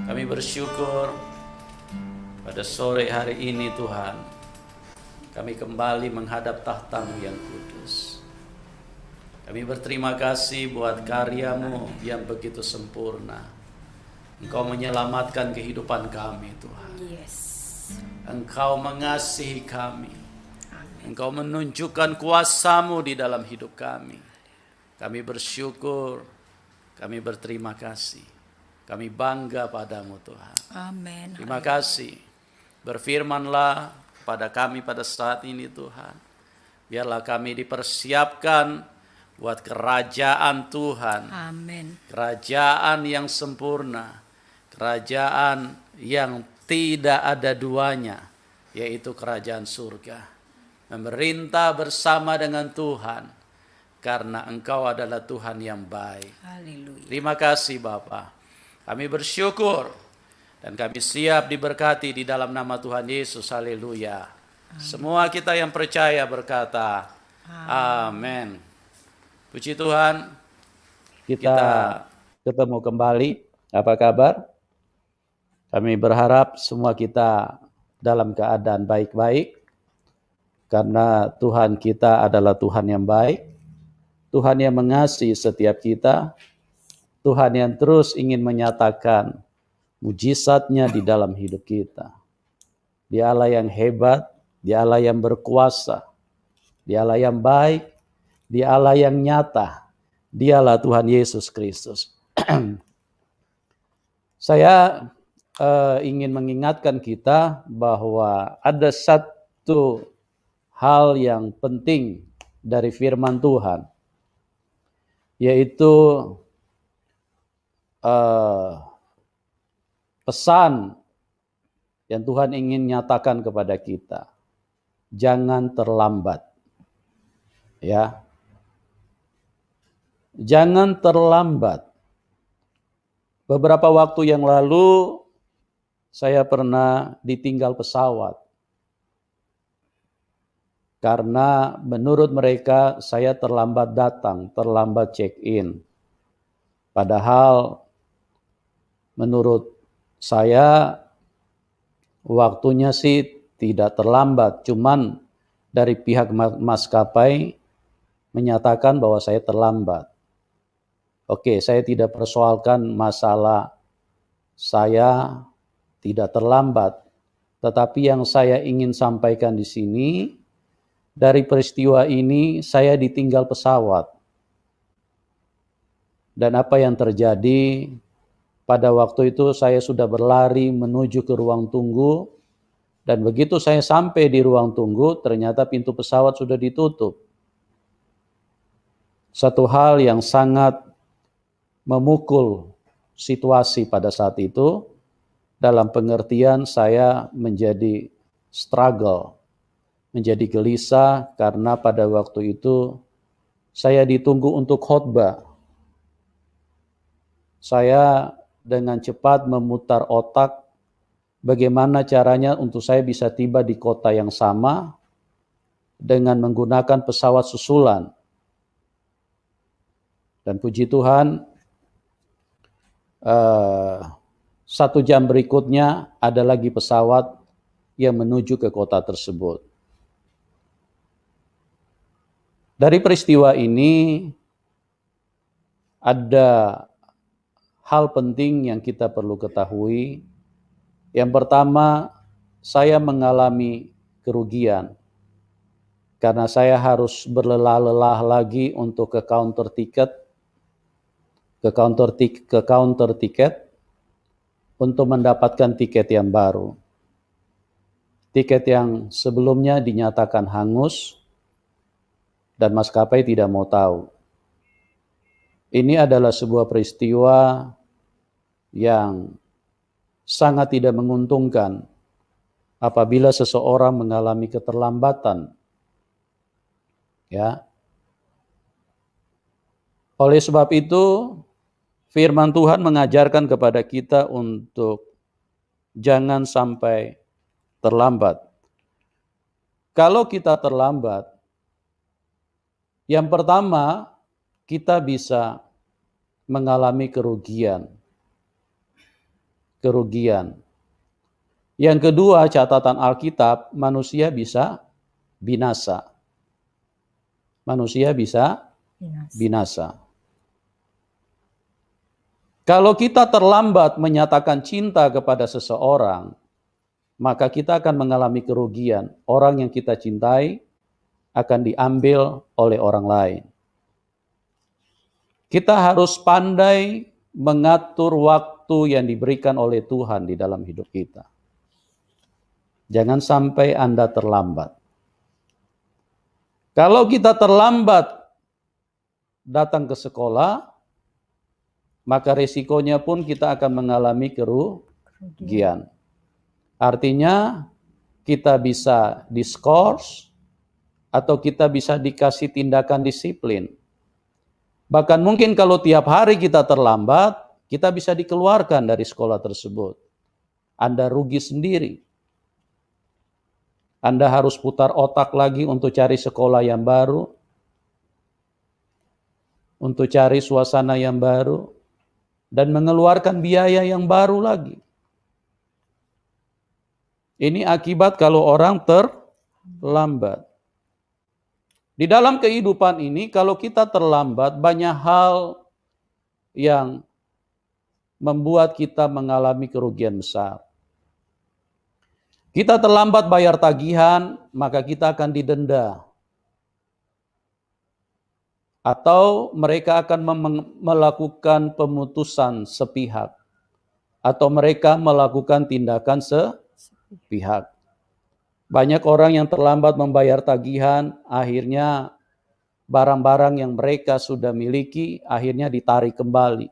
Kami bersyukur pada sore hari ini Tuhan, kami kembali menghadap tahta-Mu yang kudus. Kami berterima kasih buat karya-Mu yang begitu sempurna. Engkau menyelamatkan kehidupan kami Tuhan. Yes. Engkau mengasihi kami. Engkau menunjukkan kuasa-Mu di dalam hidup kami. Kami bersyukur, kami berterima kasih. Kami bangga padamu Tuhan. Amin. Terima kasih. Berfirmanlah pada kami pada saat ini Tuhan. Biarlah kami dipersiapkan buat kerajaan Tuhan. Amin. Kerajaan yang sempurna. Kerajaan yang tidak ada duanya. Yaitu kerajaan surga. Memerintah bersama dengan Tuhan. Karena Engkau adalah Tuhan yang baik. Haleluya. Terima kasih Bapa. Kami bersyukur dan kami siap diberkati di dalam nama Tuhan Yesus. Haleluya. Semua kita yang percaya berkata amin. Puji Tuhan. Kita ketemu kembali. Apa kabar? Kami berharap semua kita dalam keadaan baik-baik. Karena Tuhan kita adalah Tuhan yang baik. Tuhan yang mengasihi setiap kita. Tuhan yang terus ingin menyatakan mujizat-Nya di dalam hidup kita. Dia Allah yang hebat, Dia Allah yang berkuasa, Dia Allah yang baik, Dia Allah yang nyata, Dialah Tuhan Yesus Kristus. Saya ingin mengingatkan kita bahwa ada satu hal yang penting dari firman Tuhan, yaitu pesan yang Tuhan ingin nyatakan kepada kita. Jangan terlambat. Ya. Jangan terlambat. Beberapa waktu yang lalu saya pernah ditinggal pesawat. Karena menurut mereka saya terlambat datang, terlambat check-in. Padahal menurut saya waktunya sih tidak terlambat, cuman dari pihak maskapai menyatakan bahwa saya terlambat. Oke, saya tidak persoalkan masalah saya tidak terlambat, tetapi yang saya ingin sampaikan di sini, dari peristiwa ini saya ditinggal pesawat. Dan apa yang terjadi? Pada waktu itu saya sudah berlari menuju ke ruang tunggu, dan begitu saya sampai di ruang tunggu, ternyata pintu pesawat sudah ditutup. Satu hal yang sangat memukul situasi pada saat itu, dalam pengertian saya menjadi struggle, menjadi gelisah karena pada waktu itu saya ditunggu untuk khotbah. Saya dengan cepat memutar otak bagaimana caranya untuk saya bisa tiba di kota yang sama dengan menggunakan pesawat susulan. Dan puji Tuhan, 1 jam berikutnya ada lagi pesawat yang menuju ke kota tersebut. Dari peristiwa ini ada hal penting yang kita perlu ketahui. Yang pertama, saya mengalami kerugian karena saya harus berlelah-lelah lagi untuk ke counter tiket untuk mendapatkan tiket yang baru. Tiket yang sebelumnya dinyatakan hangus dan maskapai tidak mau tahu. Ini adalah sebuah peristiwa yang sangat tidak menguntungkan apabila seseorang mengalami keterlambatan. Ya. Oleh sebab itu, firman Tuhan mengajarkan kepada kita untuk jangan sampai terlambat. Kalau kita terlambat, yang pertama kita bisa mengalami kerugian. kerugian. Yang kedua, catatan Alkitab, manusia bisa binasa. Manusia bisa binasa. Kalau kita terlambat menyatakan cinta kepada seseorang, maka kita akan mengalami kerugian. Orang yang kita cintai akan diambil oleh orang lain. Kita harus pandai mengatur waktu yang diberikan oleh Tuhan di dalam hidup kita. Jangan sampai Anda terlambat. Kalau kita terlambat datang ke sekolah, maka resikonya pun kita akan mengalami kerugian. Artinya kita bisa diskors atau kita bisa dikasih tindakan disiplin. Bahkan mungkin kalau tiap hari kita terlambat, kita bisa dikeluarkan dari sekolah tersebut. Anda rugi sendiri. Anda harus putar otak lagi untuk cari sekolah yang baru, untuk cari suasana yang baru, dan mengeluarkan biaya yang baru lagi. Ini akibat kalau orang terlambat. Di dalam kehidupan ini, kalau kita terlambat, banyak hal yang membuat kita mengalami kerugian besar. Kita terlambat bayar tagihan, maka kita akan didenda. Atau mereka akan melakukan pemutusan sepihak. Atau mereka melakukan tindakan sepihak. Banyak orang yang terlambat membayar tagihan, akhirnya barang-barang yang mereka sudah miliki, akhirnya ditarik kembali.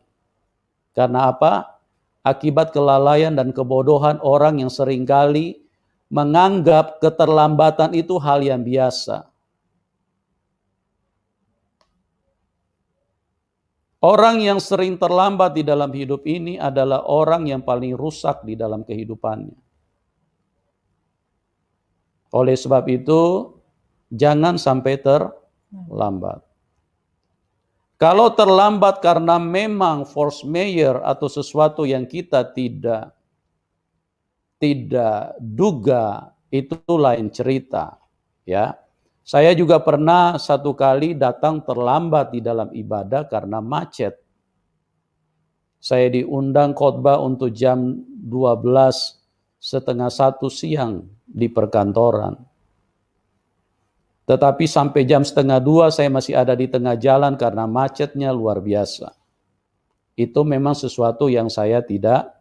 Karena apa? Akibat kelalaian dan kebodohan orang yang seringkali menganggap keterlambatan itu hal yang biasa. Orang yang sering terlambat di dalam hidup ini adalah orang yang paling rusak di dalam kehidupannya. Oleh sebab itu, jangan sampai terlambat. Kalau terlambat karena memang force majeure atau sesuatu yang kita tidak duga, itu lain cerita, ya. Saya juga pernah satu kali datang terlambat di dalam ibadah karena macet. Saya diundang khotbah untuk jam 12:30 siang di perkantoran. Tetapi sampai jam 1:30 saya masih ada di tengah jalan karena macetnya luar biasa. Itu memang sesuatu yang saya tidak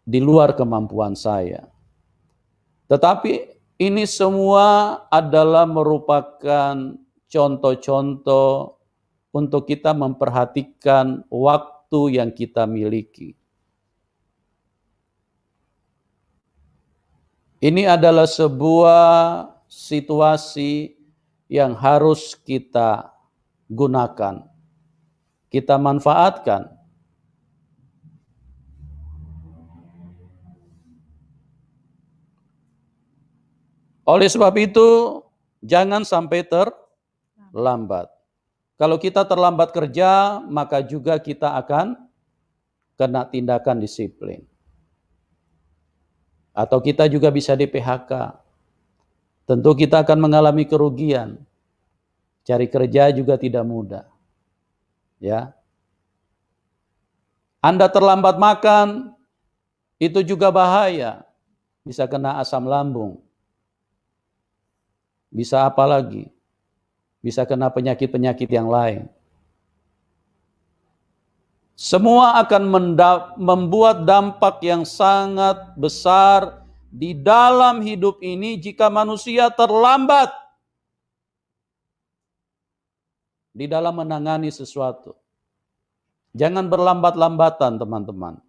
di luar kemampuan saya. Tetapi ini semua adalah merupakan contoh-contoh untuk kita memperhatikan waktu yang kita miliki. Ini adalah sebuah situasi yang harus kita gunakan, kita manfaatkan. Oleh sebab itu, jangan sampai terlambat. Kalau kita terlambat kerja, maka juga kita akan kena tindakan disiplin. Atau kita juga bisa di PHK. Tentu kita akan mengalami kerugian. Cari kerja juga tidak mudah. Ya. Anda terlambat makan, itu juga bahaya. Bisa kena asam lambung. Bisa apa lagi? Bisa kena penyakit-penyakit yang lain. Semua akan membuat dampak yang sangat besar di dalam hidup ini jika manusia terlambat di dalam menangani sesuatu. Jangan berlambat-lambatan, teman-teman.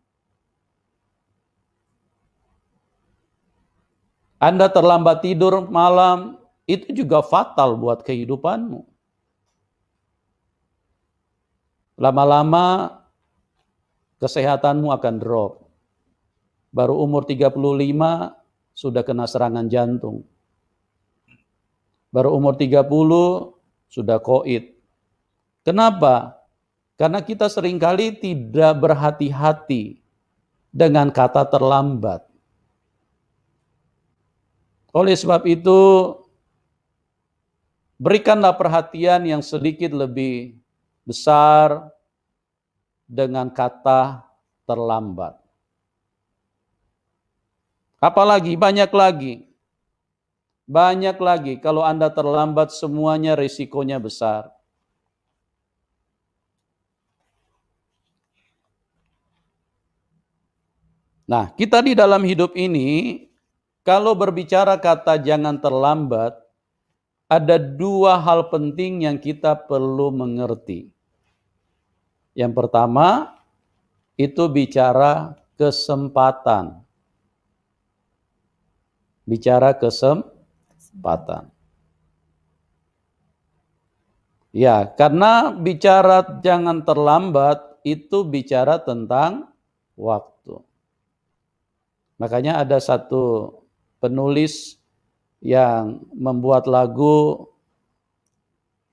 Anda terlambat tidur malam, itu juga fatal buat kehidupanmu. Lama-lama kesehatanmu akan drop. Baru umur 35 sudah kena serangan jantung. Baru umur 30 sudah koid. Kenapa? Karena kita seringkali tidak berhati-hati dengan kata terlambat. Oleh sebab itu, berikanlah perhatian yang sedikit lebih besar dengan kata terlambat. Apalagi, banyak lagi. Kalau Anda terlambat, semuanya risikonya besar. Nah, kita di dalam hidup ini, kalau berbicara kata jangan terlambat, ada dua hal penting yang kita perlu mengerti. Yang pertama, itu bicara kesempatan. Bicara kesempatan. Ya, karena bicara jangan terlambat, itu bicara tentang waktu. Makanya ada satu penulis yang membuat lagu,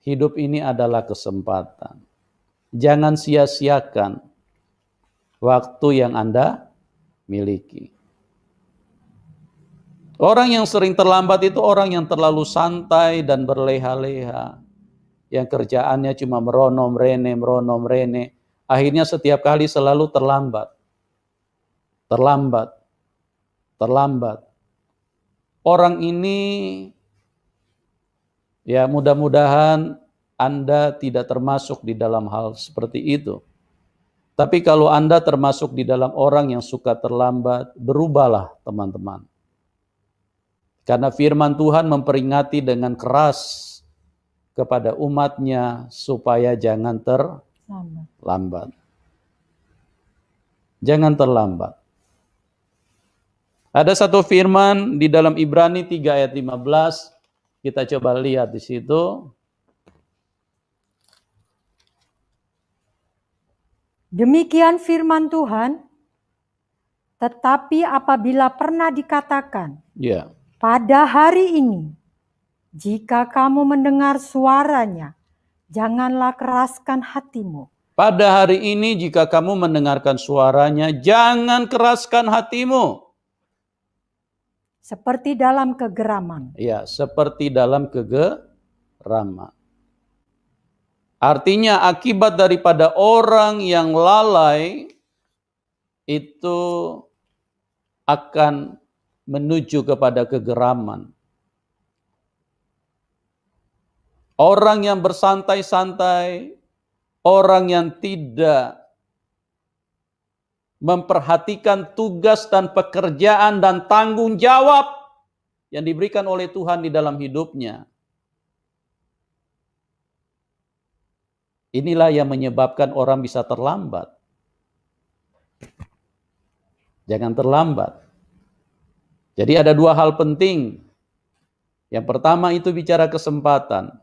hidup ini adalah kesempatan. Jangan sia-siakan waktu yang Anda miliki. Orang yang sering terlambat itu orang yang terlalu santai dan berleha-leha. Yang kerjaannya cuma meronom-rene. Akhirnya setiap kali selalu terlambat. Orang ini, ya mudah-mudahan Anda tidak termasuk di dalam hal seperti itu. Tapi kalau Anda termasuk di dalam orang yang suka terlambat, berubahlah teman-teman. Karena firman Tuhan memperingati dengan keras kepada umatnya supaya jangan terlambat. Jangan terlambat. Ada satu firman di dalam Ibrani 3 ayat 15, kita coba lihat di situ. Demikian firman Tuhan, tetapi apabila pernah dikatakan, pada hari ini, jika kamu mendengar suaranya, janganlah keraskan hatimu. Pada hari ini jika kamu mendengarkan suaranya, jangan keraskan hatimu. Seperti dalam kegeraman. Ya, seperti dalam kegeraman. Artinya akibat daripada orang yang lalai itu akan menuju kepada kegeraman. Orang yang bersantai-santai, orang yang tidak memperhatikan tugas dan pekerjaan dan tanggung jawab yang diberikan oleh Tuhan di dalam hidupnya. Inilah yang menyebabkan orang bisa terlambat. Jangan terlambat. Jadi ada dua hal penting. Yang pertama itu bicara kesempatan.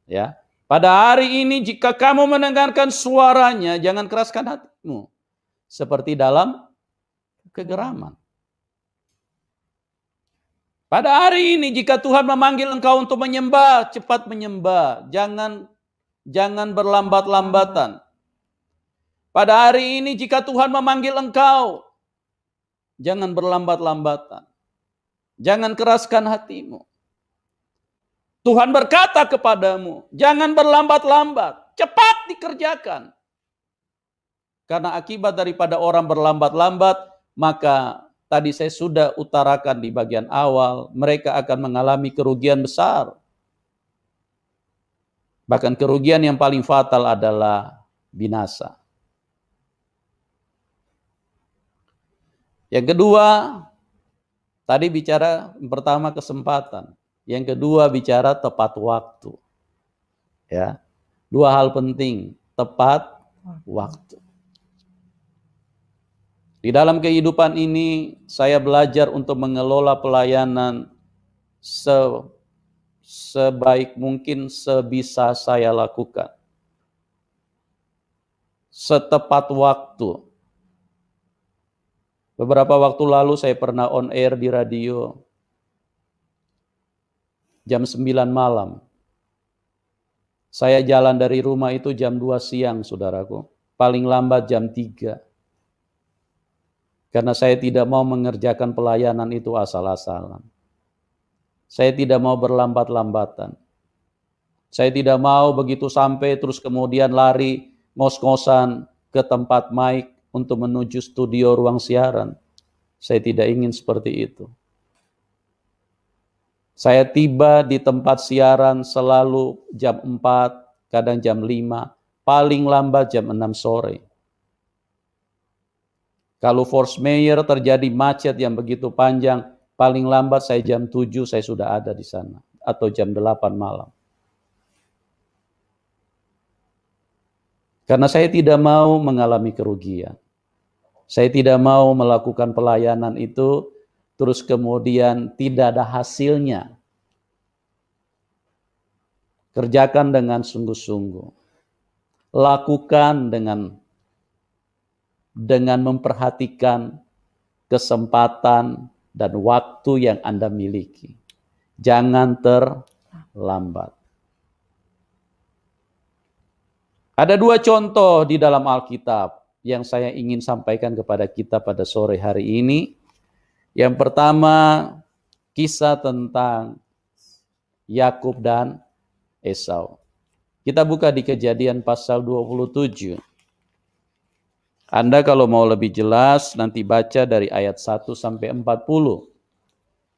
Ya, pada hari ini jika kamu mendengarkan suaranya, jangan keraskan hatimu. Seperti dalam kegeraman. Pada hari ini jika Tuhan memanggil engkau untuk menyembah, cepat menyembah. Jangan berlambat-lambatan. Pada hari ini jika Tuhan memanggil engkau, jangan berlambat-lambatan. Jangan keraskan hatimu. Tuhan berkata kepadamu, jangan berlambat-lambat, cepat dikerjakan. Karena akibat daripada orang berlambat-lambat, maka tadi saya sudah utarakan di bagian awal, mereka akan mengalami kerugian besar. Bahkan kerugian yang paling fatal adalah binasa. Yang kedua, tadi bicara pertama kesempatan. Yang kedua bicara tepat waktu. Ya. Dua hal penting, tepat waktu. Di dalam kehidupan ini saya belajar untuk mengelola pelayanan sebaik mungkin sebisa saya lakukan. Setepat waktu. Beberapa waktu lalu saya pernah on air di radio. Jam 9 malam. Saya jalan dari rumah itu jam 2 siang, saudaraku. Paling lambat jam 3. Karena saya tidak mau mengerjakan pelayanan itu asal-asalan. Saya tidak mau berlambat-lambatan. Saya tidak mau begitu sampai terus kemudian lari ngos-ngosan ke tempat mic untuk menuju studio ruang siaran. Saya tidak ingin seperti itu. Saya tiba di tempat siaran selalu jam 4, kadang jam 5, paling lambat jam 6 sore. Kalau Fort Meyer terjadi macet yang begitu panjang, paling lambat saya jam 7 saya sudah ada di sana. Atau jam 8 malam. Karena saya tidak mau mengalami kerugian. Saya tidak mau melakukan pelayanan itu terus kemudian tidak ada hasilnya. Kerjakan dengan sungguh-sungguh. Lakukan dengan memperhatikan kesempatan dan waktu yang Anda miliki. Jangan terlambat. Ada 2 contoh di dalam Alkitab yang saya ingin sampaikan kepada kita pada sore hari ini. Yang pertama, kisah tentang Yakub dan Esau. Kita buka di Kejadian pasal 27. Anda kalau mau lebih jelas nanti baca dari ayat 1 sampai 40.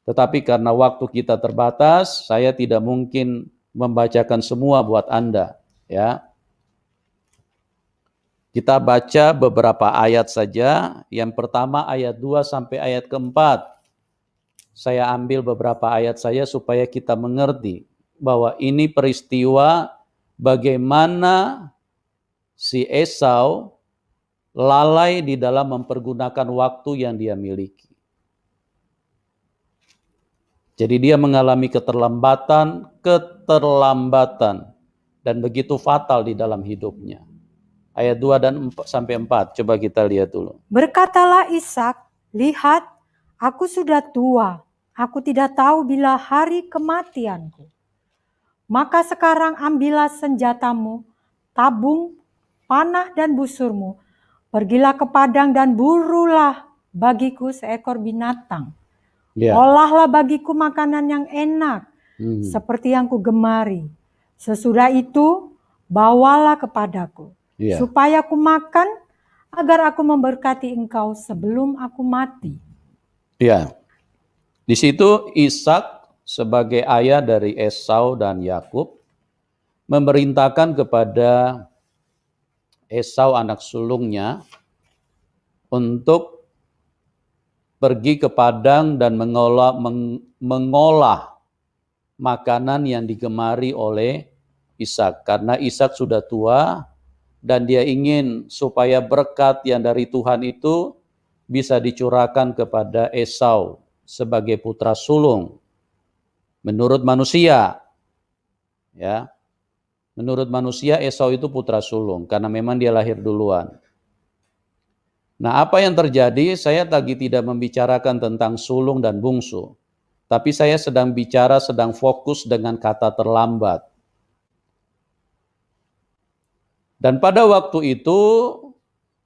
Tetapi karena waktu kita terbatas, saya tidak mungkin membacakan semua buat Anda, ya. Kita baca beberapa ayat saja. Yang pertama ayat 2 sampai ayat keempat. Saya ambil beberapa ayat saya supaya kita mengerti bahwa ini peristiwa bagaimana si Esau lalai di dalam mempergunakan waktu yang dia miliki. Jadi dia mengalami keterlambatan dan begitu fatal di dalam hidupnya. Ayat 2 dan 4 sampai 4, coba kita lihat dulu. Berkatalah Ishak, lihat, aku sudah tua, aku tidak tahu bila hari kematianku. Maka sekarang ambillah senjatamu, tabung, panah dan busurmu, pergilah ke padang dan burulah bagiku seekor binatang. Olahlah bagiku makanan yang enak, seperti yang kugemari. Sesudah itu, bawalah kepadaku. Supaya aku makan, agar aku memberkati engkau sebelum aku mati. Ya, di situ Ishak sebagai ayah dari Esau dan Yakub memerintahkan kepada Esau anak sulungnya untuk pergi ke padang dan mengolah makanan yang digemari oleh Ishak. Karena Ishak sudah tua, dan dia ingin supaya berkat yang dari Tuhan itu bisa dicurahkan kepada Esau sebagai putra sulung. Menurut manusia, ya, menurut manusia Esau itu putra sulung karena memang dia lahir duluan. Nah, apa yang terjadi? Saya tadi tidak membicarakan tentang sulung dan bungsu, tapi saya sedang fokus dengan kata terlambat. Dan pada waktu itu,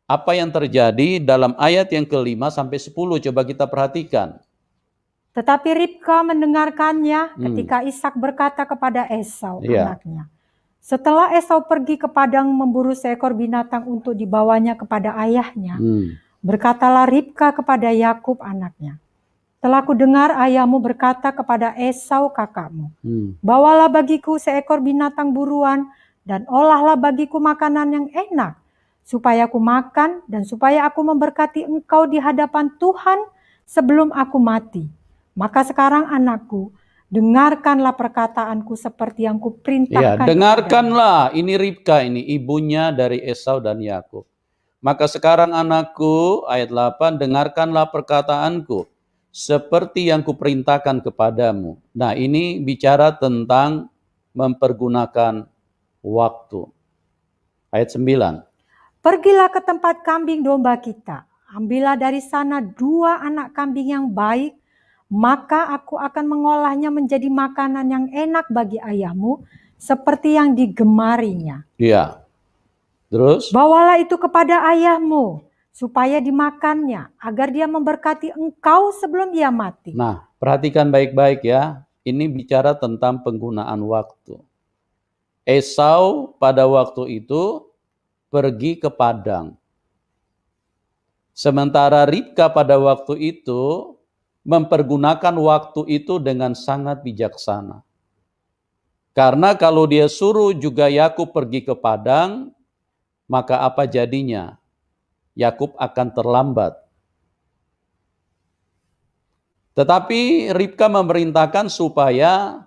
apa yang terjadi dalam ayat yang ke-5 sampai 10, coba kita perhatikan. Tetapi Ribka mendengarkannya ketika Ishak berkata kepada Esau, anaknya. Setelah Esau pergi ke padang memburu seekor binatang untuk dibawanya kepada ayahnya, berkatalah Ribka kepada Yakub anaknya, telah kudengar ayahmu berkata kepada Esau kakakmu, bawalah bagiku seekor binatang buruan, dan olahlah bagiku makanan yang enak, supaya aku makan dan supaya aku memberkati engkau di hadapan Tuhan sebelum aku mati. Maka sekarang anakku, dengarkanlah perkataanku seperti yang kuperintahkan. Ya, dengarkanlah, ini Ribka, ini ibunya dari Esau dan Yakub. Maka sekarang anakku, ayat 8, dengarkanlah perkataanku seperti yang kuperintahkan kepadamu. Nah, ini bicara tentang mempergunakan waktu. Ayat 9. Pergilah ke tempat kambing domba kita, ambillah dari sana 2 anak kambing yang baik, maka aku akan mengolahnya menjadi makanan yang enak bagi ayahmu seperti yang digemarinya. Iya. Terus? Bawalah itu kepada ayahmu, supaya dimakannya, agar dia memberkati engkau sebelum dia mati. Nah, perhatikan baik-baik ya. Ini bicara tentang penggunaan waktu. Esau pada waktu itu pergi ke padang. Sementara Ribka pada waktu itu mempergunakan waktu itu dengan sangat bijaksana. Karena kalau dia suruh juga Yakub pergi ke padang, maka apa jadinya? Yakub akan terlambat. Tetapi Ribka memerintahkan supaya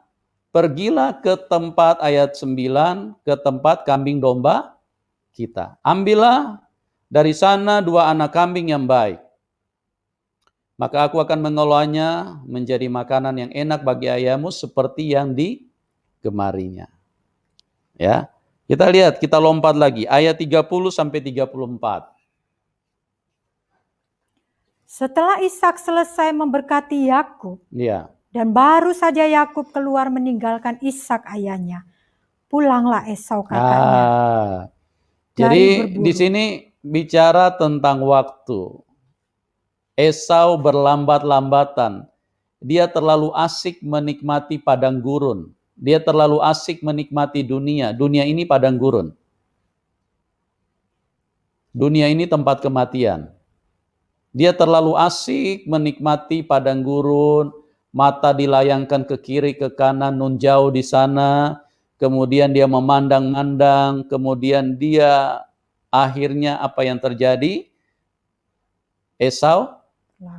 pergilah ke tempat ayat 9, ke tempat kambing domba kita. Ambillah dari sana 2 anak kambing yang baik. Maka aku akan mengelolanya menjadi makanan yang enak bagi ayahmu seperti yang digemarinya. Ya. Kita lihat, kita lompat lagi ayat 30 sampai 34. Setelah Ishak selesai memberkati Yakub, Ya. dan baru saja Yakub keluar meninggalkan Ishak ayahnya, pulanglah Esau kakaknya. Jadi di sini bicara tentang waktu. Esau berlambat-lambatan. Dia terlalu asik menikmati padang gurun. Dia terlalu asik menikmati dunia. Dunia ini padang gurun. Dunia ini tempat kematian. Dia terlalu asik menikmati padang gurun. Mata dilayangkan ke kiri, ke kanan, nun jauh di sana. Kemudian dia memandang-mandang. Kemudian dia akhirnya apa yang terjadi? Esau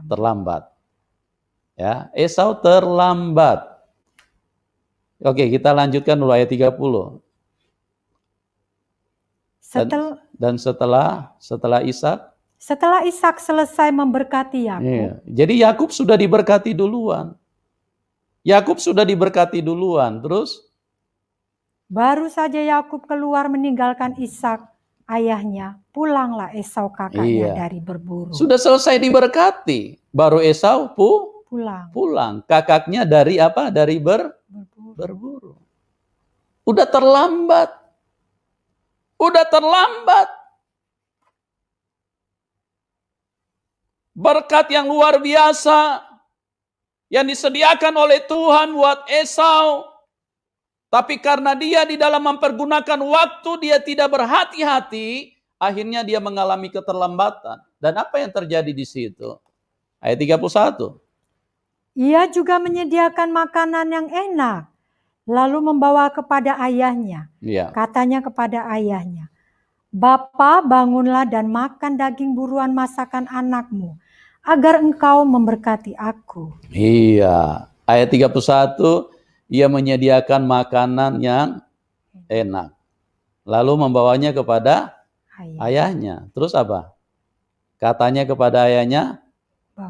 terlambat. Ya, Esau terlambat. Oke, kita lanjutkan dulu ayat 30. Dan setelah Ishak? Setelah Ishak selesai memberkati Yakub. Iya. Jadi Yakub sudah diberkati duluan. Yakub sudah diberkati duluan. Terus? Baru saja Yakub keluar meninggalkan Ishak ayahnya, pulanglah Esau kakaknya dari berburu. Sudah selesai diberkati, baru Esau pulang. Kakaknya dari apa? Dari berburu. Udah terlambat. Berkat yang luar biasa yang disediakan oleh Tuhan buat Esau. Tapi karena dia di dalam mempergunakan waktu, dia tidak berhati-hati, akhirnya dia mengalami keterlambatan. Dan apa yang terjadi di situ? Ayat 31. Ia juga menyediakan makanan yang enak, lalu membawa kepada ayahnya. Ya. Katanya kepada ayahnya, "Bapa, bangunlah dan makan daging buruan masakan anakmu, agar engkau memberkati aku." Iya. Ayat 31, ia menyediakan makanan yang enak. Lalu membawanya kepada ayahnya. Terus apa? Katanya kepada ayahnya,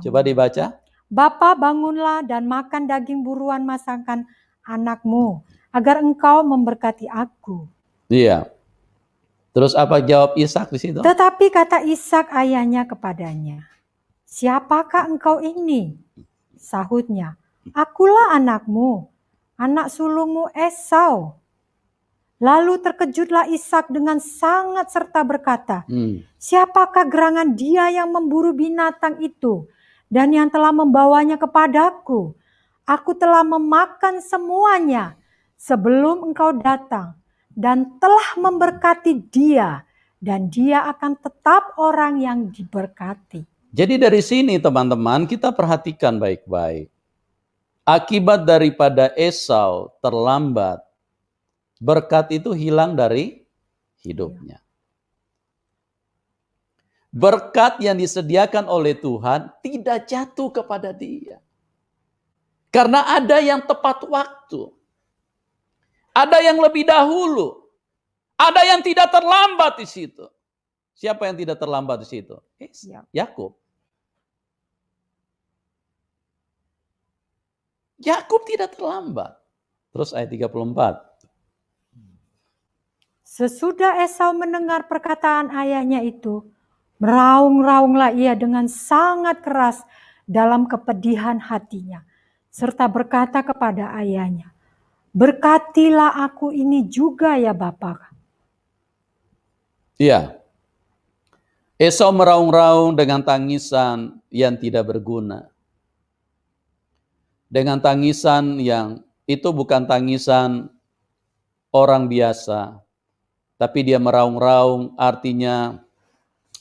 coba dibaca. "Bapa, bangunlah dan makan daging buruan masakan anakmu, agar engkau memberkati aku." Iya. Terus apa jawab Ishak di situ? Tetapi kata Ishak ayahnya kepadanya, "Siapakah engkau ini?" Sahutnya, "Akulah anakmu, anak sulungmu Esau." Lalu terkejutlah Ishak dengan sangat serta berkata, "Siapakah gerangan dia yang memburu binatang itu dan yang telah membawanya kepadaku? Aku telah memakan semuanya sebelum engkau datang dan telah memberkati dia, dan dia akan tetap orang yang diberkati." Jadi dari sini teman-teman kita perhatikan baik-baik. Akibat daripada Esau terlambat, berkat itu hilang dari hidupnya. Berkat yang disediakan oleh Tuhan tidak jatuh kepada dia. Karena ada yang tepat waktu. Ada yang lebih dahulu. Ada yang tidak terlambat di situ. Siapa yang tidak terlambat di situ? Yakub. Yakub tidak terlambat. Terus ayat 34. Sesudah Esau mendengar perkataan ayahnya itu, meraung-raunglah ia dengan sangat keras dalam kepedihan hatinya, serta berkata kepada ayahnya, berkatilah aku ini juga ya Bapa. Iya. Esau meraung-raung dengan tangisan yang tidak berguna. Dengan tangisan yang itu bukan tangisan orang biasa, tapi dia meraung-raung, artinya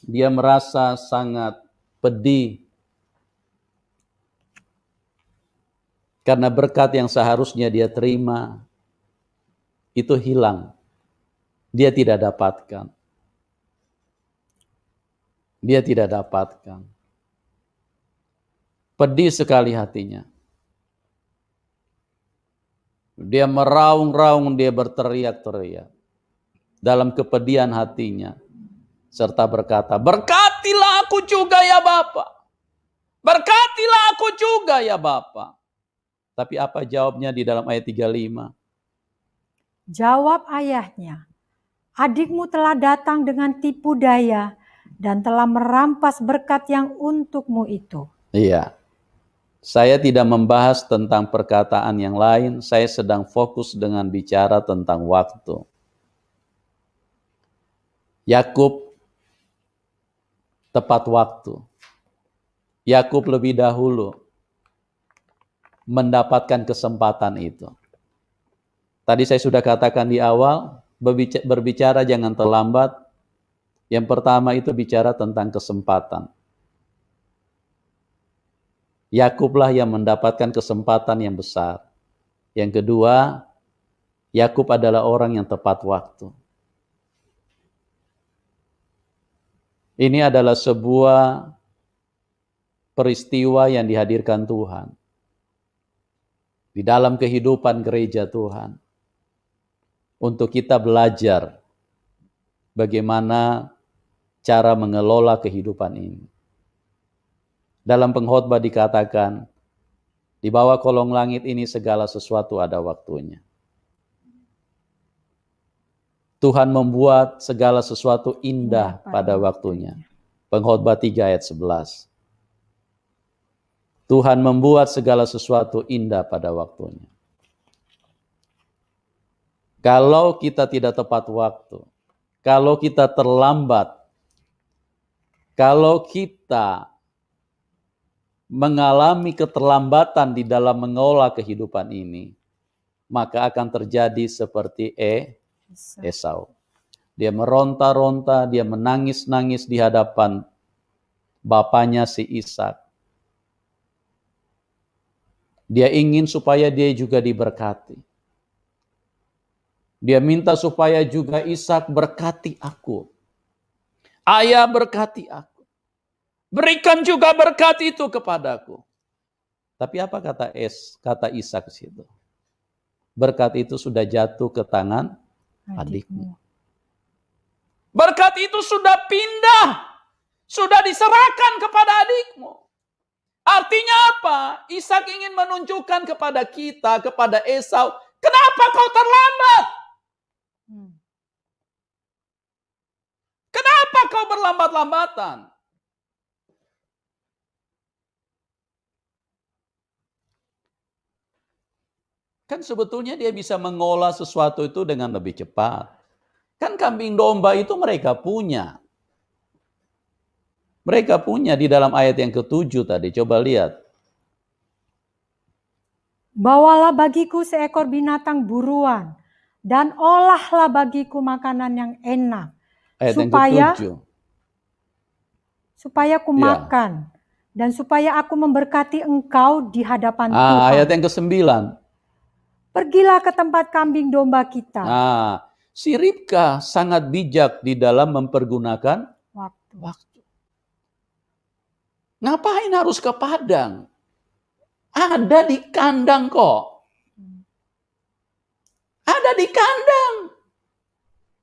dia merasa sangat pedih karena berkat yang seharusnya dia terima itu hilang. Dia tidak dapatkan. Dia tidak dapatkan. Pedih sekali hatinya. Dia meraung-raung, dia berteriak-teriak dalam kepedihan hatinya, serta berkata, berkatilah aku juga ya Bapa. Berkatilah aku juga ya Bapa. Tapi apa jawabnya di dalam ayat 35? Jawab ayahnya, adikmu telah datang dengan tipu daya dan telah merampas berkat yang untukmu itu. Iya. Saya tidak membahas tentang perkataan yang lain, saya sedang fokus dengan bicara tentang waktu. Yakub tepat waktu. Yakub lebih dahulu mendapatkan kesempatan itu. Tadi saya sudah katakan di awal, berbicara jangan terlambat. Yang pertama itu bicara tentang kesempatan. Yakublah yang mendapatkan kesempatan yang besar. Yang kedua, Yakub adalah orang yang tepat waktu. Ini adalah sebuah peristiwa yang dihadirkan Tuhan di dalam kehidupan gereja Tuhan untuk kita belajar bagaimana cara mengelola kehidupan ini. Dalam pengkhotbah dikatakan, di bawah kolong langit ini segala sesuatu ada waktunya. Tuhan membuat segala sesuatu indah pada waktunya. Pengkhotbah 3 ayat 11. Tuhan membuat segala sesuatu indah pada waktunya. Kalau kita tidak tepat waktu, kalau kita terlambat, kalau kita mengalami keterlambatan di dalam mengolah kehidupan ini, maka akan terjadi seperti Esau. Dia meronta-ronta, dia menangis-nangis di hadapan bapaknya si Ishak. Dia ingin supaya dia juga diberkati. Dia minta supaya juga Ishak berkati aku. Ayah berkati aku. Berikan juga berkat itu kepadaku. Tapi apa kata Ishak situ? Berkat itu sudah jatuh ke tangan adikmu. Berkat itu sudah pindah. Sudah diserahkan kepada adikmu. Artinya apa? Ishak ingin menunjukkan kepada kita, kepada Esau, kenapa kau terlambat? Kenapa kau berlambat-lambatan? Kan sebetulnya dia bisa mengolah sesuatu itu dengan lebih cepat. Kan kambing domba itu mereka punya. Mereka punya di dalam ayat yang ke-7 tadi. Coba lihat. Bawalah bagiku seekor binatang buruan dan olahlah bagiku makanan yang enak. Ayat yang ke-7. Supaya aku makan dan supaya aku memberkati engkau di hadapan Tuhan. Ayat yang ke-9. Pergilah ke tempat kambing domba kita. Si Ribka sangat bijak di dalam mempergunakan waktu. Ngapain harus ke padang? Ada di kandang kok. Ada di kandang.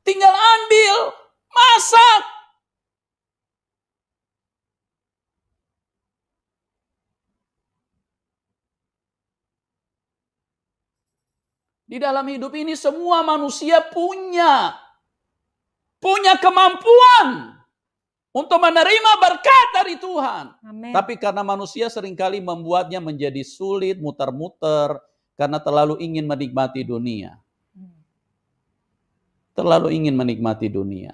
Tinggal ambil, masak. Di dalam hidup ini semua manusia punya kemampuan untuk menerima berkat dari Tuhan. Amen. Tapi karena manusia seringkali membuatnya menjadi sulit, muter-muter, karena terlalu ingin menikmati dunia. Terlalu ingin menikmati dunia.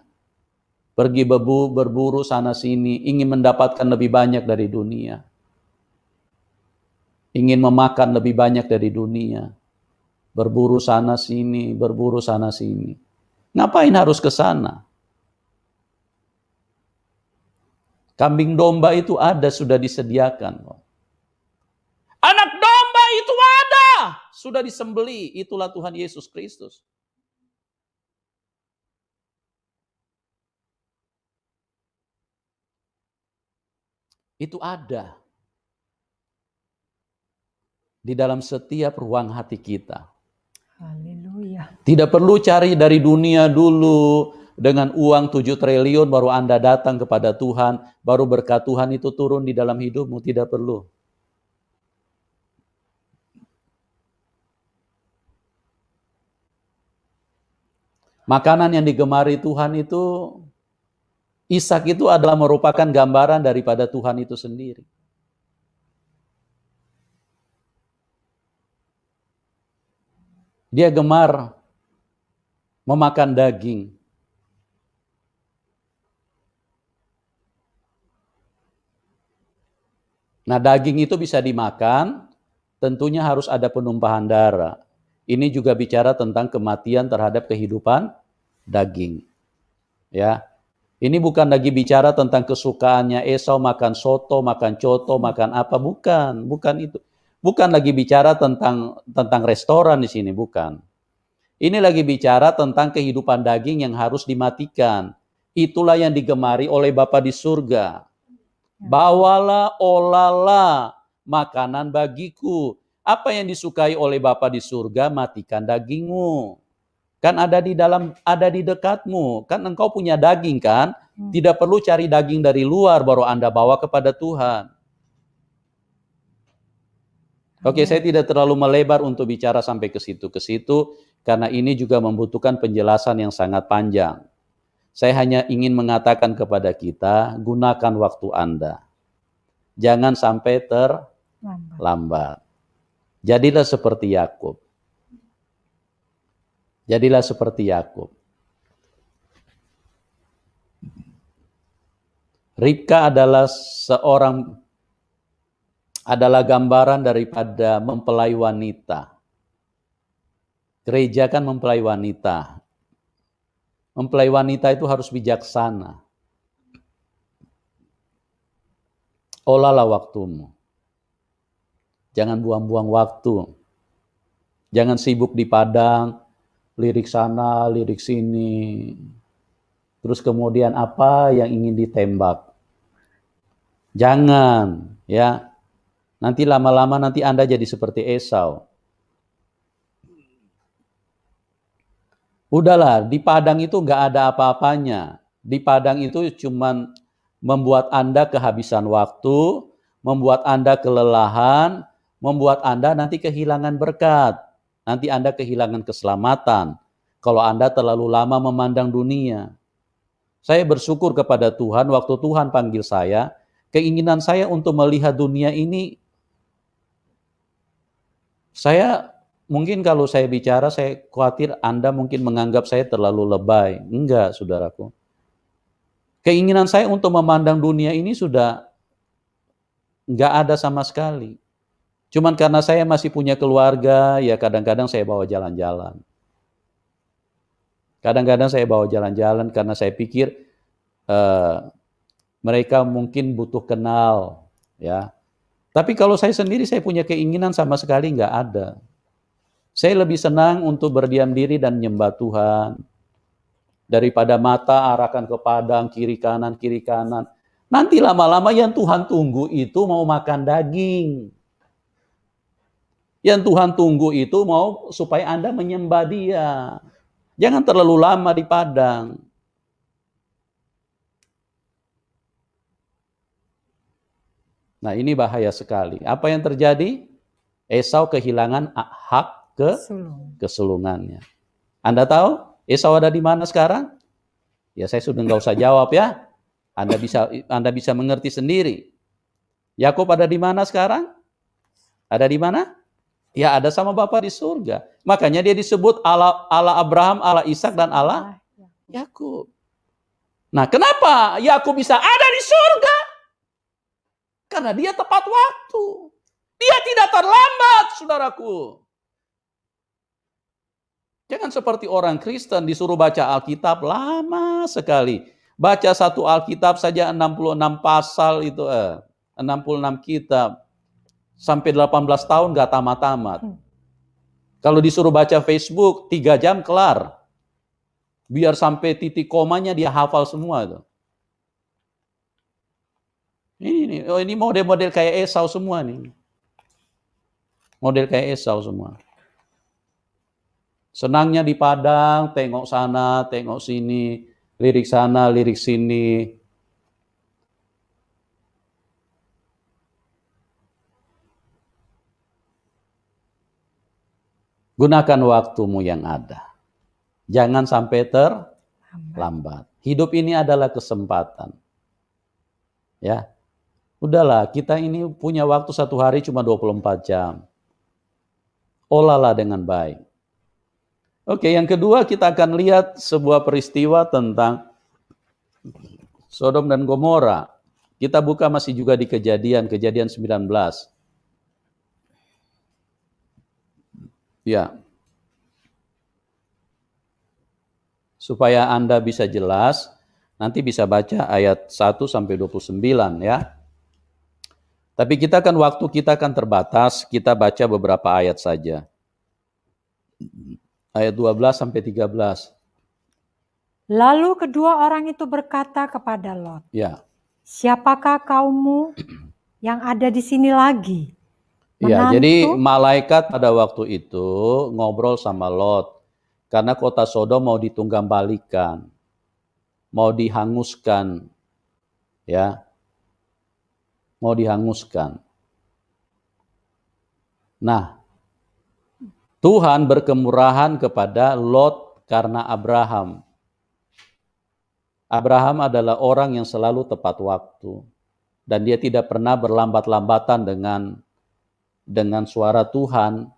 Pergi berburu sana sini, ingin mendapatkan lebih banyak dari dunia. Ingin memakan lebih banyak dari dunia. Berburu sana sini, berburu sana sini. Ngapain harus ke sana? Kambing domba itu ada, sudah disediakan. Anak domba itu ada, sudah disembeli. Itulah Tuhan Yesus Kristus. Itu ada di dalam setiap ruang hati kita. Haleluya. Tidak perlu cari dari dunia dulu, dengan uang 7 triliun baru Anda datang kepada Tuhan, baru berkat Tuhan itu turun di dalam hidupmu. Tidak perlu. Makanan yang digemari Tuhan itu, Ishak itu adalah merupakan gambaran daripada Tuhan itu sendiri. Dia gemar memakan daging. Nah, daging itu bisa dimakan, tentunya harus ada penumpahan darah. Ini juga bicara tentang kematian terhadap kehidupan daging. Ya. Ini bukan lagi bicara tentang kesukaannya Esau makan soto, makan coto, makan apa, bukan itu. Bukan lagi bicara tentang restoran di sini, bukan. Ini lagi bicara tentang kehidupan daging yang harus dimatikan. Itulah yang digemari oleh Bapa di surga. Bawalah, olalah makanan bagiku. Apa yang disukai oleh Bapa di surga? Matikan dagingmu. Kan ada di dekatmu. Kan engkau punya daging kan? Tidak perlu cari daging dari luar baru Anda bawa kepada Tuhan. Oke, saya tidak terlalu melebar untuk bicara sampai ke situ karena ini juga membutuhkan penjelasan yang sangat panjang. Saya hanya ingin mengatakan kepada kita, gunakan waktu Anda. Jangan sampai terlambat. Jadilah seperti Yakub. Jadilah seperti Yakub. Ribka adalah gambaran daripada mempelai wanita. Gereja kan mempelai wanita. Mempelai wanita itu harus bijaksana. Olahlah waktumu. Jangan buang-buang waktu. Jangan sibuk di padang, lirik sana, lirik sini. Terus kemudian apa yang ingin ditembak. Jangan, ya. Nanti lama-lama nanti Anda jadi seperti Esau. Udahlah, di padang itu nggak ada apa-apanya. Di padang itu cuman membuat Anda kehabisan waktu, membuat Anda kelelahan, membuat Anda nanti kehilangan berkat. Nanti Anda kehilangan keselamatan. Kalau Anda terlalu lama memandang dunia. Saya bersyukur kepada Tuhan, waktu Tuhan panggil saya, keinginan saya untuk melihat dunia ini, mungkin kalau saya bicara, saya khawatir Anda mungkin menganggap saya terlalu lebay. Enggak, saudaraku. Keinginan saya untuk memandang dunia ini sudah enggak ada sama sekali. Cuman karena saya masih punya keluarga, ya kadang-kadang saya bawa jalan-jalan. Kadang-kadang saya bawa jalan-jalan karena saya pikir mereka mungkin butuh kenal, ya. Tapi kalau saya sendiri, saya punya keinginan sama sekali enggak ada. Saya lebih senang untuk berdiam diri dan menyembah Tuhan. Daripada mata arahkan ke padang, kiri kanan. Nanti lama-lama yang Tuhan tunggu itu mau makan daging. Yang Tuhan tunggu itu mau supaya Anda menyembah Dia. Jangan terlalu lama di padang. Nah, ini bahaya sekali. Apa yang terjadi? Esau kehilangan hak kesulungannya. Anda tahu Esau ada di mana sekarang? Ya, saya sudah nggak usah jawab ya. Anda bisa mengerti sendiri. Yakub ada di mana sekarang? Ada di mana? Ya ada sama Bapa di surga. Makanya dia disebut Allah Abraham, Allah Ishak, dan Allah Yakub. Nah, kenapa Yakub bisa ada di surga? Karena dia tepat waktu. Dia tidak terlambat, saudaraku. Jangan seperti orang Kristen disuruh baca Alkitab lama sekali. Baca satu Alkitab saja 66 pasal itu, 66 kitab. Sampai 18 tahun gak tamat-tamat. Kalau disuruh baca Facebook, 3 jam kelar. Biar sampai titik komanya dia hafal semua itu. Ini model-model kayak Esau semua nih. Model kayak Esau semua. Senangnya di padang, tengok sana, tengok sini, lirik sana, lirik sini. Gunakan waktumu yang ada. Jangan sampai terlambat. Hidup ini adalah kesempatan. Ya. Udahlah, kita ini punya waktu satu hari cuma 24 jam. Olahlah dengan baik. Oke, yang kedua kita akan lihat sebuah peristiwa tentang Sodom dan Gomora. Kita buka masih juga di Kejadian 19. Ya. Supaya Anda bisa jelas, nanti bisa baca ayat 1 sampai 29 ya. Tapi waktu kita akan terbatas, kita baca beberapa ayat saja. Ayat 12 sampai 13. Lalu kedua orang itu berkata kepada Lot, Ya. Siapakah kaummu yang ada di sini lagi? Ya, jadi malaikat pada waktu itu ngobrol sama Lot. Karena kota Sodom mau ditunggambalikan. Mau dihanguskan. Ya. Mau dihanguskan. Nah, Tuhan berkemurahan kepada Lot karena Abraham. Abraham adalah orang yang selalu tepat waktu. Dan dia tidak pernah berlambat-lambatan dengan suara Tuhan.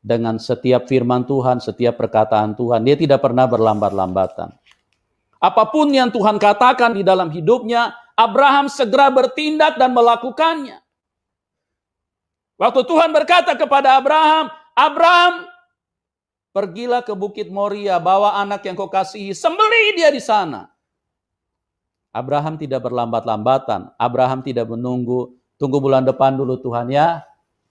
Dengan setiap firman Tuhan, setiap perkataan Tuhan. Dia tidak pernah berlambat-lambatan. Apapun yang Tuhan katakan di dalam hidupnya, Abraham segera bertindak dan melakukannya. Waktu Tuhan berkata kepada Abraham, Abraham, pergilah ke Bukit Moria, bawa anak yang kau kasihi, sembelih dia di sana. Abraham tidak berlambat-lambatan. Abraham tidak menunggu, tunggu bulan depan dulu Tuhan ya.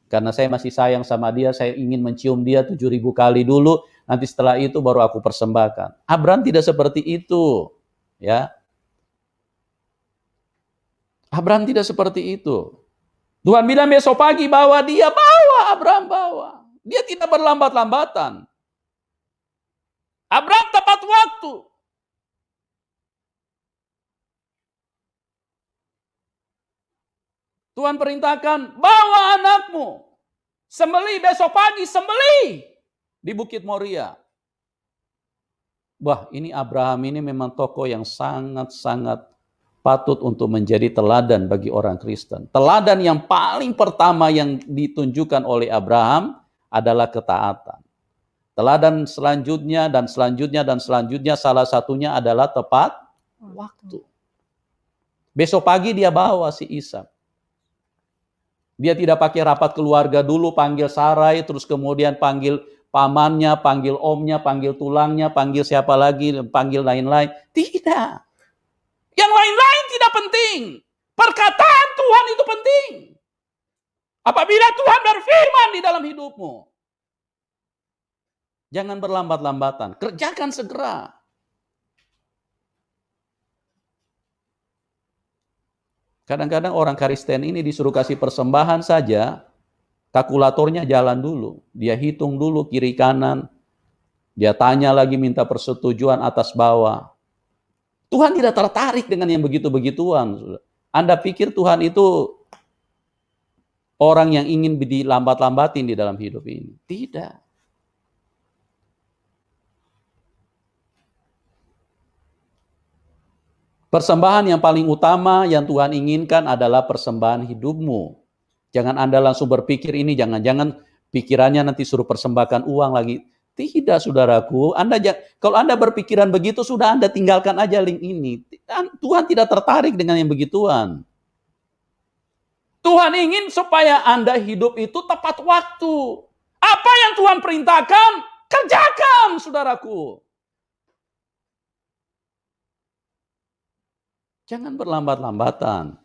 Karena saya masih sayang sama dia, saya ingin mencium dia 7.000 kali dulu, nanti setelah itu baru aku persembahkan. Abraham tidak seperti itu. Ya. Abraham tidak seperti itu. Tuhan bilang besok pagi bawa dia, bawa Abraham bawa. Dia tidak berlambat-lambatan. Abraham tepat waktu. Tuhan perintahkan, bawa anakmu. Sembelih besok pagi, sembelih. Di Bukit Moria. Wah, ini Abraham ini memang tokoh yang sangat-sangat patut untuk menjadi teladan bagi orang Kristen. Teladan yang paling pertama yang ditunjukkan oleh Abraham adalah ketaatan. Teladan selanjutnya dan selanjutnya dan selanjutnya salah satunya adalah tepat waktu. Besok pagi dia bawa si Ishak. Dia tidak pakai rapat keluarga dulu, panggil Sarai, terus kemudian panggil pamannya, panggil omnya, panggil tulangnya, panggil siapa lagi, panggil lain-lain. Tidak. Yang lain-lain tidak penting. Perkataan Tuhan itu penting. Apabila Tuhan berfirman di dalam hidupmu, jangan berlambat-lambatan. Kerjakan segera. Kadang-kadang orang Kristen ini disuruh kasih persembahan saja, kalkulatornya jalan dulu. Dia hitung dulu kiri kanan. Dia tanya lagi minta persetujuan atas bawah. Tuhan tidak tertarik dengan yang begitu-begituan. Anda pikir Tuhan itu orang yang ingin dilambat-lambatin di dalam hidup ini? Tidak. Persembahan yang paling utama yang Tuhan inginkan adalah persembahan hidupmu. Jangan Anda langsung berpikir ini, jangan-jangan pikirannya nanti suruh persembahkan uang lagi. Tidak, saudaraku. Kalau Anda berpikiran begitu, sudah Anda tinggalkan aja link ini. Tuhan tidak tertarik dengan yang begituan. Tuhan ingin supaya Anda hidup itu tepat waktu. Apa yang Tuhan perintahkan, kerjakan, saudaraku. Jangan berlambat-lambatan.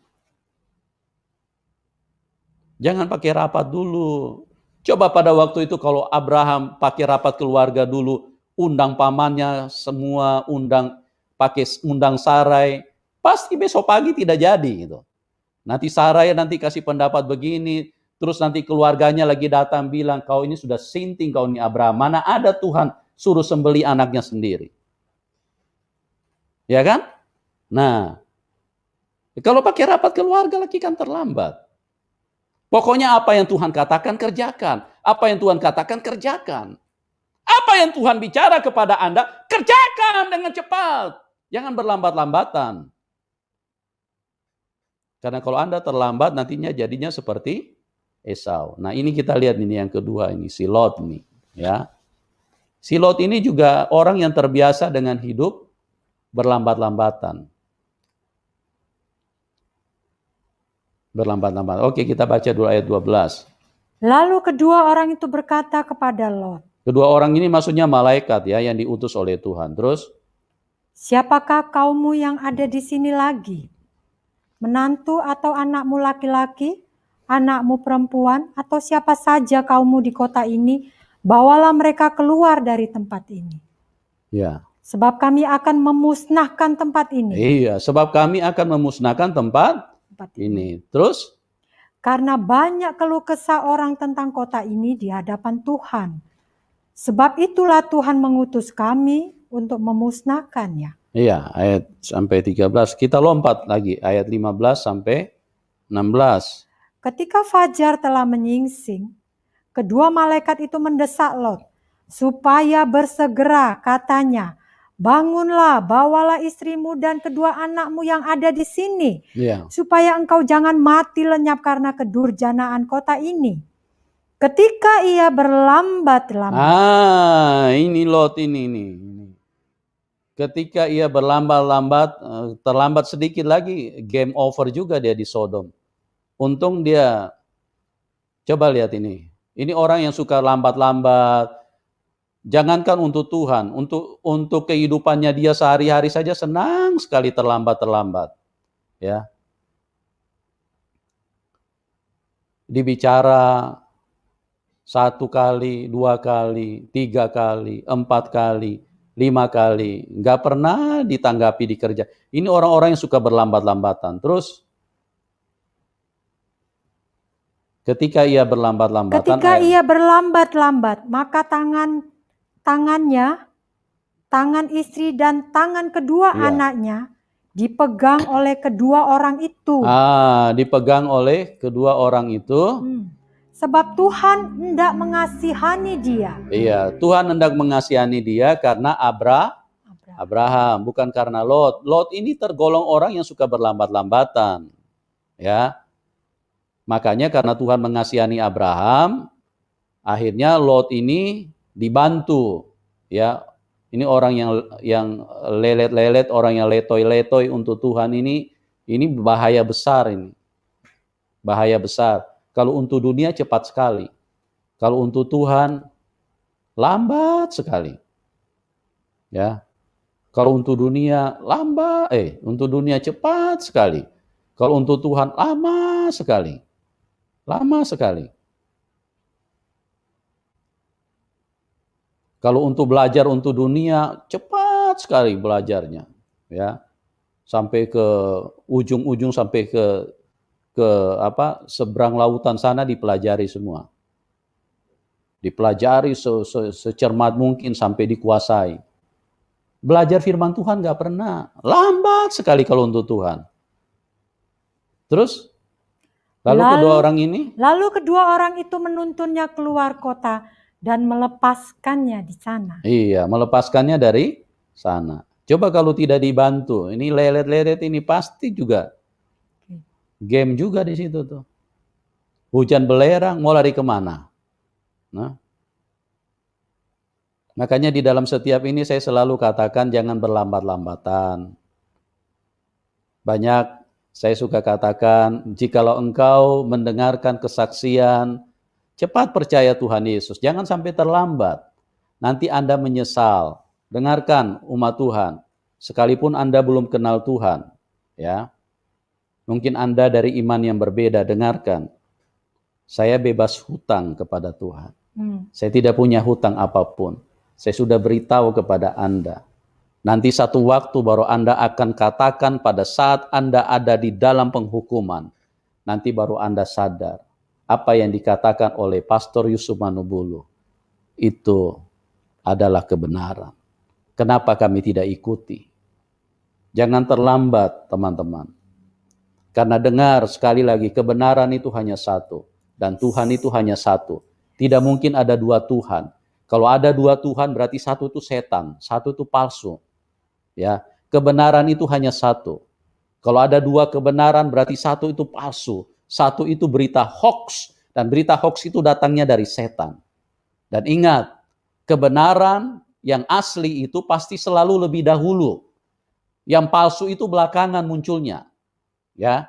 Jangan pakai rapat dulu. Coba pada waktu itu kalau Abraham pakai rapat keluarga dulu, undang pamannya semua, undang Sarai, pasti besok pagi tidak jadi gitu. Nanti Sarai nanti kasih pendapat begini, terus nanti keluarganya lagi datang bilang, kau ini sudah sinting kau ini Abraham, mana ada Tuhan suruh sembeli anaknya sendiri. Ya kan? Nah, kalau pakai rapat keluarga lagi kan terlambat. Pokoknya apa yang Tuhan katakan, kerjakan. Apa yang Tuhan katakan, kerjakan. Apa yang Tuhan bicara kepada Anda, kerjakan dengan cepat. Jangan berlambat-lambatan. Karena kalau Anda terlambat, nantinya jadinya seperti Esau. Nah ini kita lihat ini yang kedua, ini si Lot nih. Ya. Si Lot ini juga orang yang terbiasa dengan hidup berlambat-lambatan. Berlambat-lambat. Oke, kita baca dulu ayat 12. Lalu kedua orang itu berkata kepada Lot. Kedua orang ini maksudnya malaikat ya yang diutus oleh Tuhan. Terus, siapakah kaummu yang ada di sini lagi? Menantu atau anakmu laki-laki, anakmu perempuan, atau siapa saja kaummu di kota ini, bawalah mereka keluar dari tempat ini. Ya. Sebab kami akan memusnahkan tempat ini. Iya, sebab kami akan memusnahkan tempat ini. Terus? Karena banyak keluh kesah orang tentang kota ini di hadapan Tuhan. Sebab itulah Tuhan mengutus kami untuk memusnahkannya. Iya, ayat sampai 13. Kita lompat lagi, ayat 15 sampai 16. Ketika fajar telah menyingsing, kedua malaikat itu mendesak Lot, supaya bersegera, katanya, bangunlah, bawalah istrimu dan kedua anakmu yang ada di sini, supaya engkau jangan mati lenyap karena kedurjanaan kota ini. Ketika ia berlambat-lambat. Ini Lot ini. Ketika ia berlambat-lambat, terlambat sedikit lagi, game over juga dia di Sodom. Untung dia, coba lihat ini. Ini orang yang suka lambat-lambat. Jangankan untuk Tuhan, untuk kehidupannya dia sehari-hari saja senang sekali terlambat-terlambat. Ya. Dibicara 1 kali, 2 kali, 3 kali, 4 kali, 5 kali, nggak pernah ditanggapi di kerja. Ini orang-orang yang suka berlambat-lambatan. Terus ketika ia berlambat-lambat, maka tangan istri dan tangan kedua anaknya dipegang oleh kedua orang itu. Dipegang oleh kedua orang itu. Sebab Tuhan hendak mengasihani dia. Iya, Tuhan hendak mengasihani dia karena Abraham, bukan karena Lot. Lot ini tergolong orang yang suka berlambat-lambatan. Ya. Makanya karena Tuhan mengasihani Abraham, akhirnya Lot ini dibantu. Ya. Ini orang yang lelet-lelet, orang yang letoy-letoy untuk Tuhan ini bahaya besar ini. Bahaya besar. Kalau untuk dunia cepat sekali. Kalau untuk Tuhan lambat sekali. Ya. Kalau untuk dunia untuk dunia cepat sekali. Kalau untuk Tuhan lama sekali. Lama sekali. Kalau untuk belajar untuk dunia cepat sekali belajarnya, ya. Sampai ke ujung-ujung, sampai ke seberang lautan sana dipelajari semua. Dipelajari secermat mungkin sampai dikuasai. Belajar firman Tuhan nggak pernah. Lambat sekali kalau untuk Tuhan. Terus? Lalu kedua orang itu menuntunnya keluar kota dan melepaskannya di sana. Iya, melepaskannya dari sana. Coba kalau tidak dibantu, ini lelet-lelet ini pasti juga game juga di situ tuh. Hujan belerang, mau lari kemana? Nah, makanya di dalam setiap ini saya selalu katakan jangan berlambat-lambatan. Banyak saya suka katakan, jikalau engkau mendengarkan kesaksian, cepat percaya Tuhan Yesus. Jangan sampai terlambat. Nanti Anda menyesal. Dengarkan umat Tuhan. Sekalipun Anda belum kenal Tuhan, ya. Mungkin Anda dari iman yang berbeda, dengarkan. Saya bebas hutang kepada Tuhan. Saya tidak punya hutang apapun. Saya sudah beritahu kepada Anda. Nanti satu waktu baru Anda akan katakan pada saat Anda ada di dalam penghukuman. Nanti baru Anda sadar apa yang dikatakan oleh Pastor Yusuf Manubulu. Itu adalah kebenaran. Kenapa kami tidak ikuti? Jangan terlambat, teman-teman. Karena dengar sekali lagi, kebenaran itu hanya satu. Dan Tuhan itu hanya satu. Tidak mungkin ada dua Tuhan. Kalau ada dua Tuhan berarti satu itu setan, satu itu palsu. Ya, kebenaran itu hanya satu. Kalau ada dua kebenaran berarti satu itu palsu, satu itu berita hoax, dan berita hoax itu datangnya dari setan. Dan ingat, kebenaran yang asli itu pasti selalu lebih dahulu. Yang palsu itu belakangan munculnya. Ya.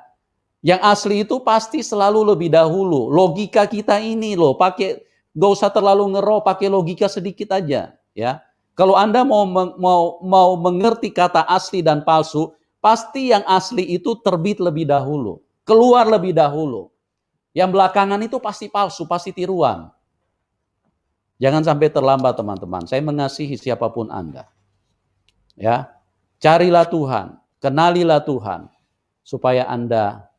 Yang asli itu pasti selalu lebih dahulu. Logika kita ini loh, gak usah terlalu ngeroh, pakai logika sedikit aja, ya. Kalau Anda mau mengerti kata asli dan palsu, pasti yang asli itu terbit lebih dahulu, keluar lebih dahulu. Yang belakangan itu pasti palsu, pasti tiruan. Jangan sampai terlambat, teman-teman. Saya mengasihi siapapun Anda. Ya, carilah Tuhan, kenalilah Tuhan, supaya Anda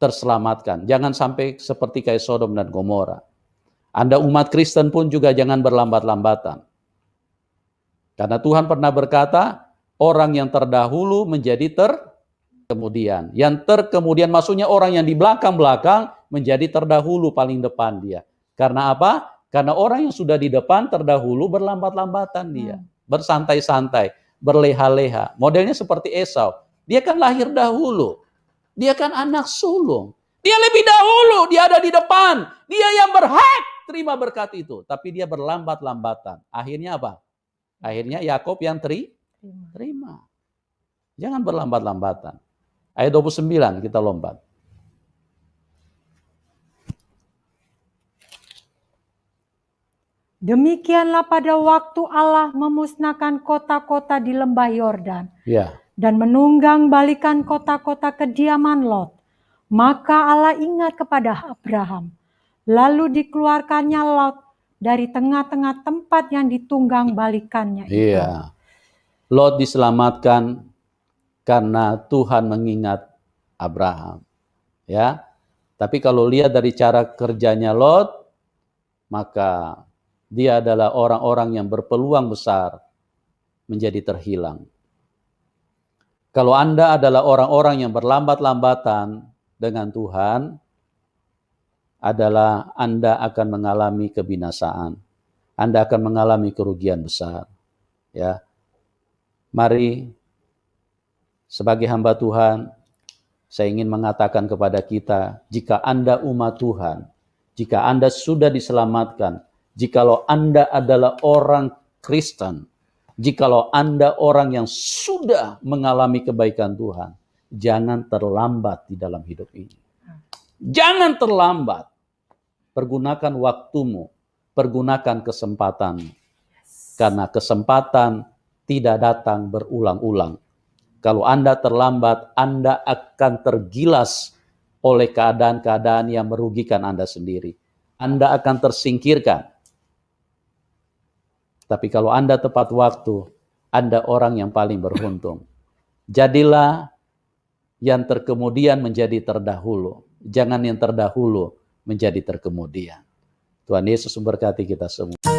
terselamatkan. Jangan sampai seperti kayak Sodom dan Gomora. Anda umat Kristen pun juga jangan berlambat-lambatan. Karena Tuhan pernah berkata, orang yang terdahulu menjadi terkemudian. Yang terkemudian maksudnya orang yang di belakang-belakang menjadi terdahulu paling depan dia. Karena apa? Karena orang yang sudah di depan terdahulu berlambat-lambatan dia. Bersantai-santai, berleha-leha. Modelnya seperti Esau. Dia kan lahir dahulu. Dia kan anak sulung. Dia lebih dahulu, dia ada di depan. Dia yang berhak terima berkat itu. Tapi dia berlambat-lambatan. Akhirnya apa? Akhirnya Yakob yang terima. Jangan berlambat-lambatan. Ayat 29 kita lompat. Demikianlah pada waktu Allah memusnahkan kota-kota di lembah Yordan. Ya. Dan menunggang balikan kota-kota kediaman Lot. Maka Allah ingat kepada Abraham. Lalu dikeluarkannya Lot dari tengah-tengah tempat yang ditunggang balikannya itu. Iya. Lot diselamatkan karena Tuhan mengingat Abraham. Ya. Tapi kalau lihat dari cara kerjanya Lot, maka dia adalah orang-orang yang berpeluang besar menjadi terhilang. Kalau Anda adalah orang-orang yang berlambat-lambatan dengan Tuhan, adalah Anda akan mengalami kebinasaan. Anda akan mengalami kerugian besar. Ya. Mari, sebagai hamba Tuhan, saya ingin mengatakan kepada kita, jika Anda umat Tuhan, jika Anda sudah diselamatkan, jikalau Anda adalah orang Kristen, jikalau Anda orang yang sudah mengalami kebaikan Tuhan, jangan terlambat di dalam hidup ini. Jangan terlambat. Pergunakan waktumu, pergunakan kesempatanmu. Karena kesempatan tidak datang berulang-ulang. Kalau Anda terlambat, Anda akan tergilas oleh keadaan-keadaan yang merugikan Anda sendiri. Anda akan tersingkirkan. Tapi kalau Anda tepat waktu, Anda orang yang paling beruntung. Jadilah yang terkemudian menjadi terdahulu. Jangan yang terdahulu menjadi terkemudian. Tuhan Yesus memberkati kita semua.